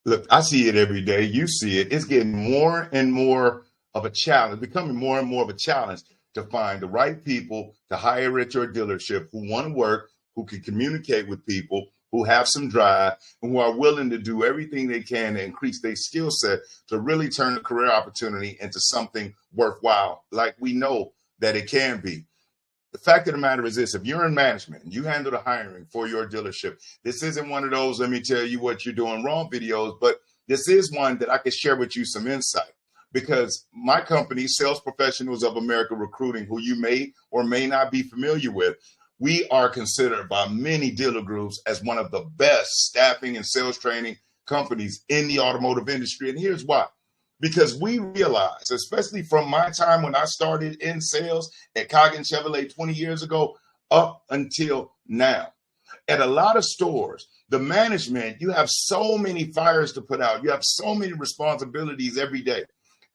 Look, I see it every day. You see it. It's getting more and more of a challenge, becoming more and more of a challenge to find the right people to hire at your dealership who want to work, who can communicate with people, who have some drive, and who are willing to do everything they can to increase their skill set to really turn a career opportunity into something worthwhile, like we know that it can be. The fact of the matter is this: if you're in management and you handle the hiring for your dealership, this isn't one of those, let me tell you what you're doing wrong videos, but this is one that I can share with you some insight because my company, Sales Professionals of America Recruiting, who you may or may not be familiar with, we are considered by many dealer groups as one of the best staffing and sales training companies in the automotive industry. And here's why. Because we realize, especially from my time when I started in sales at Coggin Chevrolet 20 years ago up until now, at a lot of stores, the management, you have so many fires to put out. You have so many responsibilities every day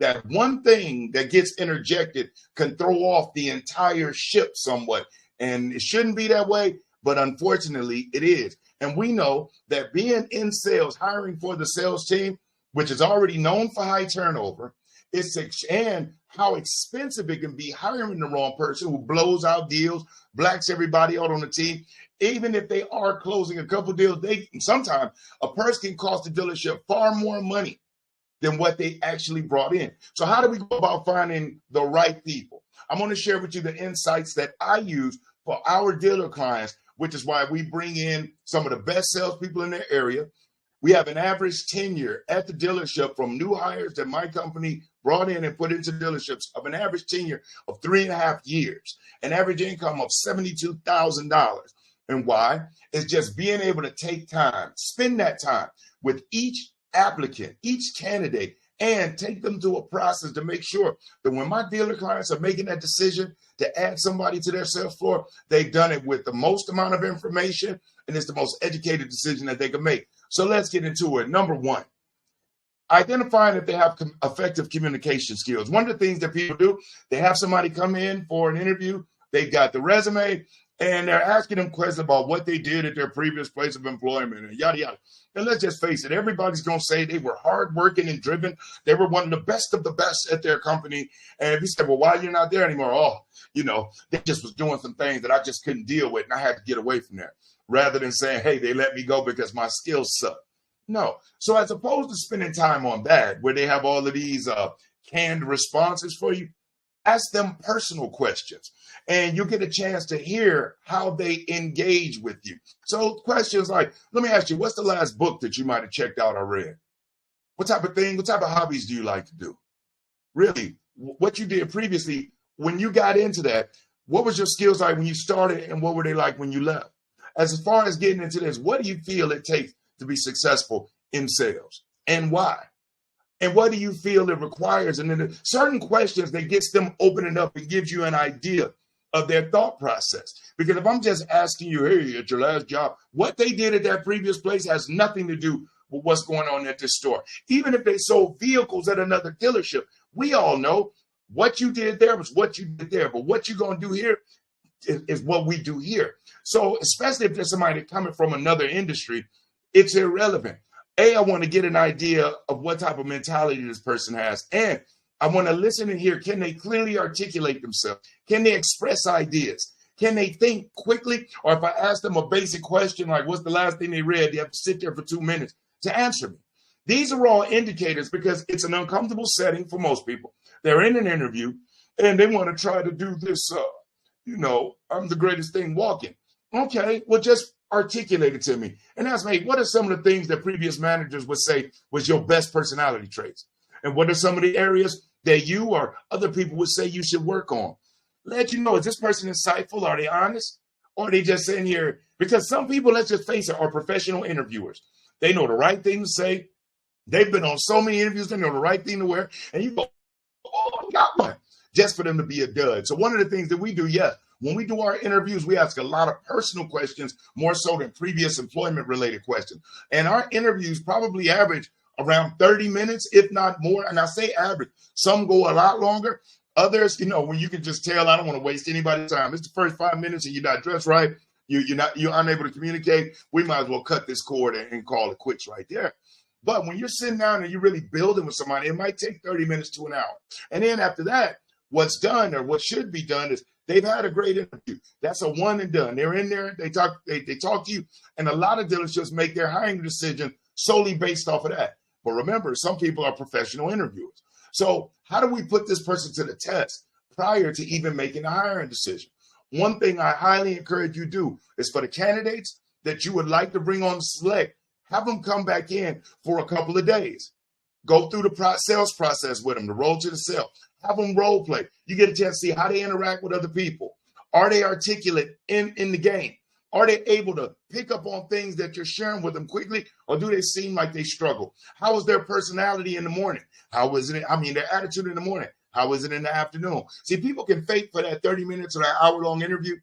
that one thing that gets interjected can throw off the entire ship somewhat. And it shouldn't be that way, but unfortunately it is. And we know that being in sales, hiring for the sales team, which is already known for high turnover, and how expensive it can be hiring the wrong person who blows out deals, blacks everybody out on the team. Even if they are closing a couple deals, sometimes a person can cost the dealership far more money than what they actually brought in. So how do we go about finding the right people? I'm going to share with you the insights that I use for our dealer clients, which is why we bring in some of the best salespeople in their area. We have an average tenure at the dealership from new hires that my company brought in and put into dealerships of an average tenure of 3.5 years, an average income of $72,000. And why? It's just being able to take time, spend that time with each applicant, each candidate, and take them through a process to make sure that when my dealer clients are making that decision to add somebody to their sales floor, they've done it with the most amount of information, and it's the most educated decision that they can make. So let's get into it. Number one, identifying if they have effective communication skills. One of the things that people do, they have somebody come in for an interview, they've got the resume, and they're asking them questions about what they did at their previous place of employment and yada, yada. And let's just face it, everybody's going to say they were hardworking and driven. They were one of the best at their company. And if you say, well, why are you not there anymore? Oh, they just was doing some things that I just couldn't deal with, and I had to get away from that. Rather than saying, hey, they let me go because my skills suck. No. So as opposed to spending time on that, where they have all of these canned responses for you, ask them personal questions, and you'll get a chance to hear how they engage with you. So questions like, let me ask you, what's the last book that you might have checked out or read? What type of hobbies do you like to do? Really, what you did previously, when you got into that, what was your skills like when you started, and what were they like when you left? As far as getting into this, what do you feel it takes to be successful in sales, and why? And what do you feel it requires? And then certain questions that gets them opening up and gives you an idea of their thought process. Because if I'm just asking you, hey, at your last job, what they did at that previous place has nothing to do with what's going on at this store. Even if they sold vehicles at another dealership, we all know what you did there was what you did there. But what you're going to do here is what we do here. So especially if there's somebody coming from another industry, it's irrelevant. I want to get an idea of what type of mentality this person has. And I want to listen and hear, can they clearly articulate themselves? Can they express ideas? Can they think quickly? Or if I ask them a basic question, like what's the last thing they read, they have to sit there for 2 minutes to answer me. These are all indicators because it's an uncomfortable setting for most people. They're in an interview and they want to try to do this, I'm the greatest thing walking. Okay, well, just articulate it to me. And ask me, what are some of the things that previous managers would say was your best personality traits? And what are some of the areas that you or other people would say you should work on? Let you know, is this person insightful? Are they honest? Or are they just sitting here? Because some people, let's just face it, are professional interviewers. They know the right thing to say. They've been on so many interviews, they know the right thing to wear. And you go, oh, I got one. Just for them to be a dud. So one of the things that we do, yes, when we do our interviews, we ask a lot of personal questions, more so than previous employment-related questions. And our interviews probably average around 30 minutes, if not more. And I say average. Some go a lot longer. Others, when you can just tell, I don't want to waste anybody's time. It's the first 5 minutes and you're not dressed right. You're unable to communicate. We might as well cut this cord and call it quits right there. But when you're sitting down and you're really building with somebody, it might take 30 minutes to an hour. And then after that, what's done or what should be done is they've had a great interview. That's a one and done. They're in there, they talk to you, and a lot of dealerships make their hiring decision solely based off of that. But remember, some people are professional interviewers. So how do we put this person to the test prior to even making a hiring decision? One thing I highly encourage you to do is for the candidates that you would like to bring on the select, have them come back in for a couple of days. Go through the sales process with them, the road to the sale. Have them role play. You get a chance to see how they interact with other people. Are they articulate in the game? Are they able to pick up on things that you're sharing with them quickly, or do they seem like they struggle? How is their personality in the morning? How is it? Their attitude in the morning. How is it in the afternoon? See, people can fake for that 30 minutes or that hour-long interview,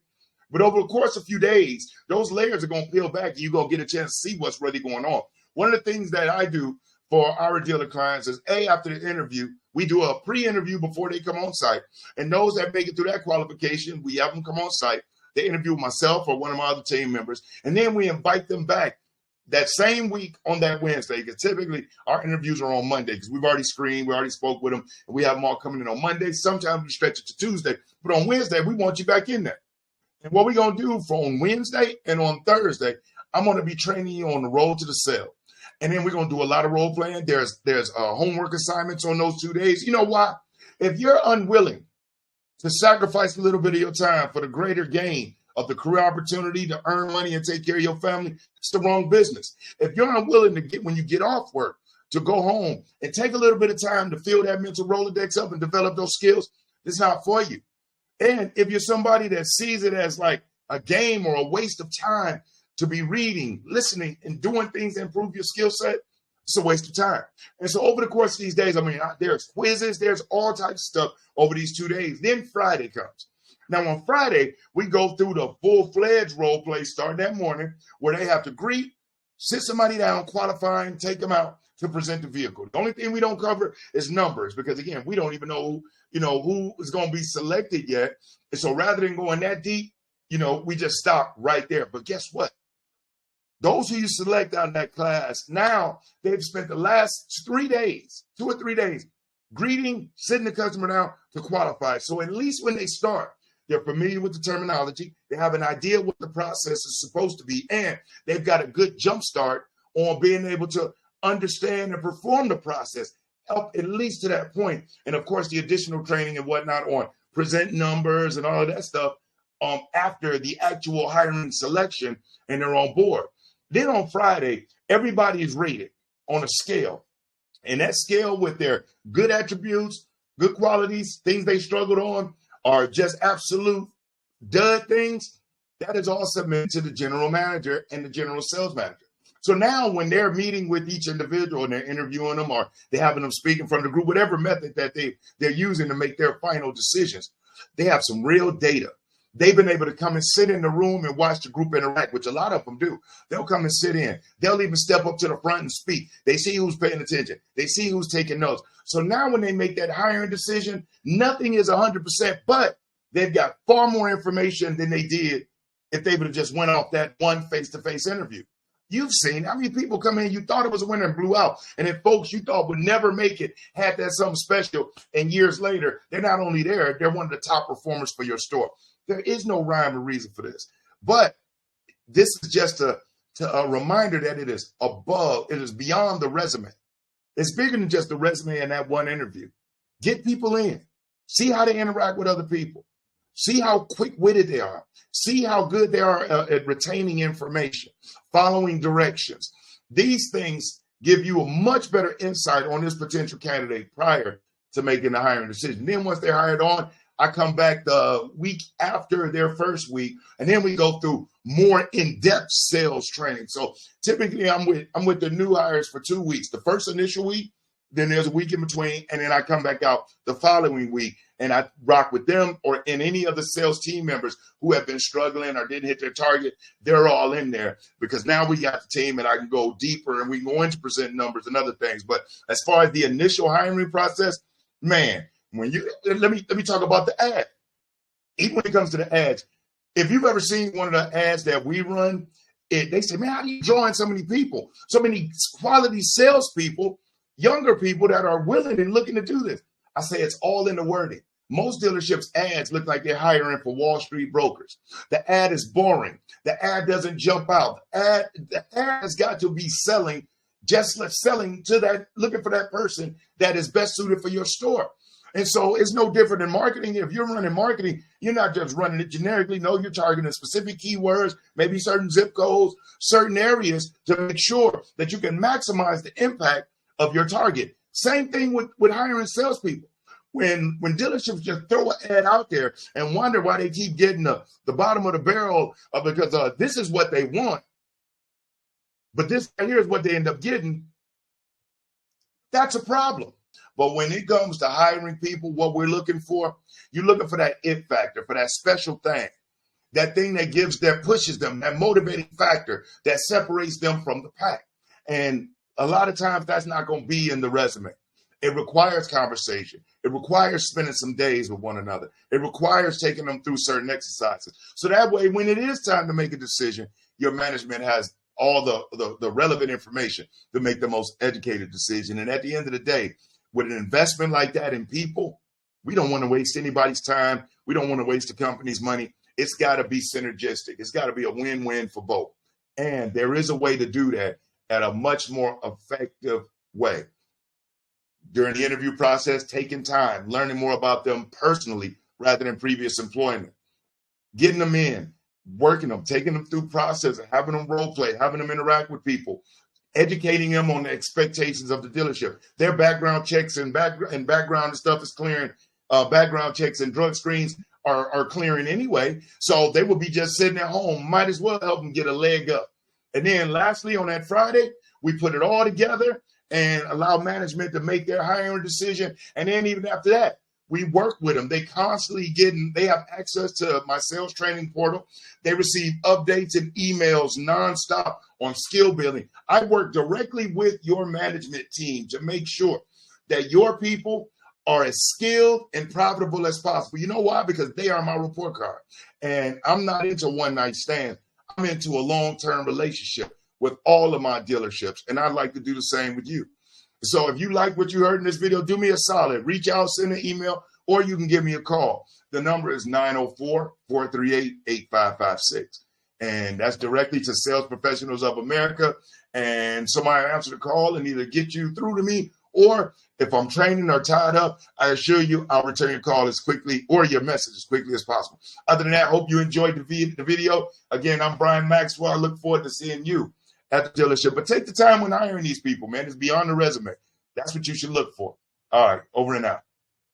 but over the course of a few days, those layers are going to peel back and you're going to get a chance to see what's really going on. One of the things that I do for our dealer clients is, after the interview, we do a pre-interview before they come on site. And those that make it through that qualification, we have them come on site. They interview myself or one of my other team members, and then we invite them back that same week on that Wednesday, because typically our interviews are on Monday because we've already screened, we already spoke with them, and we have them all coming in on Monday. Sometimes we stretch it to Tuesday, but on Wednesday, we want you back in there. And what we're going to do for on Wednesday and on Thursday, I'm going to be training you on the road to the sale. And then we're going to do a lot of role playing. There's homework assignments on those 2 days. You know why? If you're unwilling to sacrifice a little bit of your time for the greater gain of the career opportunity to earn money and take care of your family, it's the wrong business. If you're unwilling to when you get off work, to go home and take a little bit of time to fill that mental Rolodex up and develop those skills, it's not for you. And if you're somebody that sees it as like a game or a waste of time to be reading, listening, and doing things to improve your skill set, it's a waste of time. And so over the course of these days, there's quizzes, there's all types of stuff over these 2 days. Then Friday comes. Now on Friday, we go through the full-fledged role play starting that morning where they have to greet, sit somebody down, qualify, and take them out to present the vehicle. The only thing we don't cover is numbers because, again, we don't even know who is going to be selected yet. And so rather than going that deep, we just stop right there. But guess what? Those who you select out in that class, now they've spent the last 3 days, 2 or 3 days, greeting, sitting the customer down to qualify. So at least when they start, they're familiar with the terminology. They have an idea what the process is supposed to be, and they've got a good jump start on being able to understand and perform the process up at least to that point. And of course, the additional training and whatnot on present numbers and all of that stuff after the actual hiring selection, and they're on board. Then on Friday, everybody is rated on a scale. And that scale with their good attributes, good qualities, things they struggled on, are just absolute dud things, that is all submitted to the general manager and the general sales manager. So now when they're meeting with each individual and they're interviewing them or they're having them speak in front of the group, whatever method that they're using to make their final decisions, they have some real data. They've been able to come and sit in the room and watch the group interact, which a lot of them do. They'll come and sit in. They'll even step up to the front and speak. They see who's paying attention. They see who's taking notes. So now when they make that hiring decision, nothing is 100%, but they've got far more information than they did if they would have just went off that one face-to-face interview. You've seen how many people come in, you thought it was a winner and blew out. And then folks you thought would never make it had that something special. And years later, they're not only there, they're one of the top performers for your store. There is no rhyme or reason for this. But this is just a reminder that it is beyond the resume. It's bigger than just the resume and that one interview. Get people in. See how they interact with other people. See how quick-witted they are. See how good they are at retaining information, following directions. These things give you a much better insight on this potential candidate prior to making the hiring decision. Then once they're hired on, I come back the week after their first week, and then we go through more in-depth sales training. So typically I'm with the new hires for 2 weeks. The first initial week, then there's a week in between, and then I come back out the following week, and I rock with them or in any of the sales team members who have been struggling or didn't hit their target. They're all in there because now we got the team, and I can go deeper, and we can go into present numbers and other things. But as far as the initial hiring process, man, let me talk about the ad. Even when it comes to the ads, if you've ever seen one of the ads that we run, They say, man, how do you join so many people, so many quality salespeople, younger people that are willing and looking to do this? I say it's all in the wording. Most dealerships' ads look like they're hiring for Wall Street brokers. The ad is boring. The ad doesn't jump out. The ad has got to be selling, selling to that, looking for that person that is best suited for your store. And so it's no different than marketing. If you're running marketing, you're not just running it generically. No, you're targeting specific keywords, maybe certain zip codes, certain areas to make sure that you can maximize the impact of your target. Same thing with hiring salespeople. When dealerships just throw an ad out there and wonder why they keep getting the bottom of the barrel because this is what they want, but this right here is what they end up getting, that's a problem. But when it comes to hiring people, what we're looking for, you're looking for that it factor, for that special thing, that thing that pushes them, that motivating factor that separates them from the pack. And a lot of times that's not going to be in the resume. It requires conversation. It requires spending some days with one another. It requires taking them through certain exercises. So that way, when it is time to make a decision, your management has all the relevant information to make the most educated decision. And at the end of the day, with an investment like that in people, we don't want to waste anybody's time. We don't want to waste the company's money. It's got to be synergistic. It's got to be a win-win for both. And there is a way to do that at a much more effective way. During the interview process, taking time, learning more about them personally rather than previous employment, getting them in, working them, taking them through process, having them role play, having them interact with people, educating them on the expectations of the dealership. Their background checks and background stuff is clearing. Background checks and drug screens are clearing anyway. So they will be just sitting at home. Might as well help them get a leg up. And then lastly, on that Friday, we put it all together and allow management to make their hiring decision. And then even after that, we work with them. They constantly they have access to my sales training portal. They receive updates and emails nonstop on skill building. I work directly with your management team to make sure that your people are as skilled and profitable as possible. You know why? Because they are my report card. And I'm not into one night stands. I'm into a long-term relationship with all of my dealerships. And I'd like to do the same with you. So if you like what you heard in this video, do me a solid. Reach out, send an email, or you can give me a call. The number is 904-438-8556. And that's directly to Sales Professionals of America. And somebody will answer the call and either get you through to me, or if I'm training or tied up, I assure you I'll return your call as quickly or your message as quickly as possible. Other than that, I hope you enjoyed the video. Again, I'm Brian Maxwell. I look forward to seeing you at the dealership. But take the time when hiring these people, man. It's beyond the resume. That's what you should look for. All right, over and out.